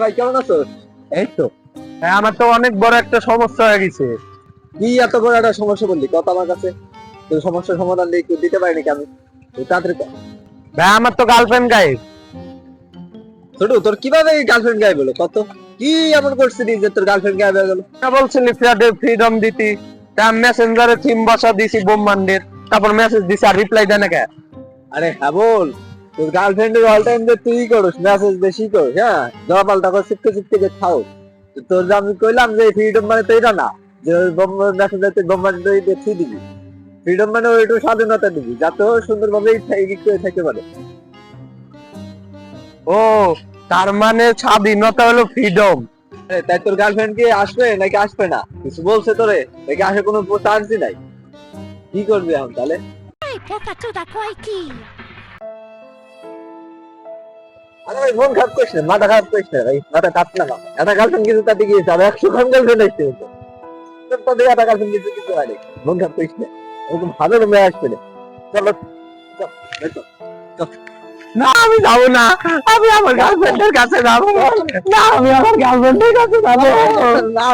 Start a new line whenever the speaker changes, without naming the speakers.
ভাই কেমন আছো?
এই তো। হ্যাঁ, আমার তো অনেক বড় একটা সমস্যা হয়ে গেছে।
কি এত বড় একটা সমস্যা বললি? কত আমার কাছে তোর সমস্যার সমাধান দিতে পারি নাকি আমি? তুই তাড়াতাড়ি কর।
ভাই, আমার তো গার্লফ্রেন্ড গায়েব।
ছোট, তোর কিভাবে গার্লফ্রেন্ড গায়েব হলো? কত কি এমন করছিস যে তোর গার্লফ্রেন্ড গায়েব হয়ে গেল?
বলছিলি ফ্রিডম দিতি, তা মেসেঞ্জারে থিম বসা দিছি ব্রহ্মান্ডের, তারপর মেসেজ দিছি আর রিপ্লাই দেয় না কে?
আরে হ্যাঁ বল, তোর গার্লফ্রেন্ডের অল টাইম যে তুই করস, মেসেজ বেশি করিস, হ্যাঁ জবা পাল্টা করে চিপকে চিপকে যে খাও। তো তোর যে আমি কইলাম যে ফ্রিডম মানে তো এটা না যে মেসেজ তুই ব্রহ্মান্ড দেখি দিবি। ফ্রিডম মানে ওই একটু স্বাধীনতা দিবি যাতে ও সুন্দরভাবে থাকতে পারে।
ও, তার মানে স্বাধীনতা হলো ফ্রিডম।
তাই তোর গার্লফ্রেন্ড কি আসবে নাকি আসবে না কিছু বলছে তোরে? নাকি আসে কোনো চান্সই নাই? কি করবি এখন তাহলে? আরে ভাই মন খারাপ করিস না, মাথা খারাপ করিস না ভাই, মাথা কাট না। একটা গার্লফ্রেন্ড কিছু তাতে গিয়েছে, আর 100 খান গার্লফ্রেন্ড আসছে তাদের একটা গার্লফ্রেন্ড কিছু কিছু হয় মন খারাপ করিস না, ওরকম ভালো মেয়ে আসবে না। চলো চল, চল, চল।
না, আমি যাবো না। আমি আমার গার্লফ্রেন্ডের কাছে যাবো না। আমি আমার গার্লফ্রেন্ডের কাছে যাবো
না,
না।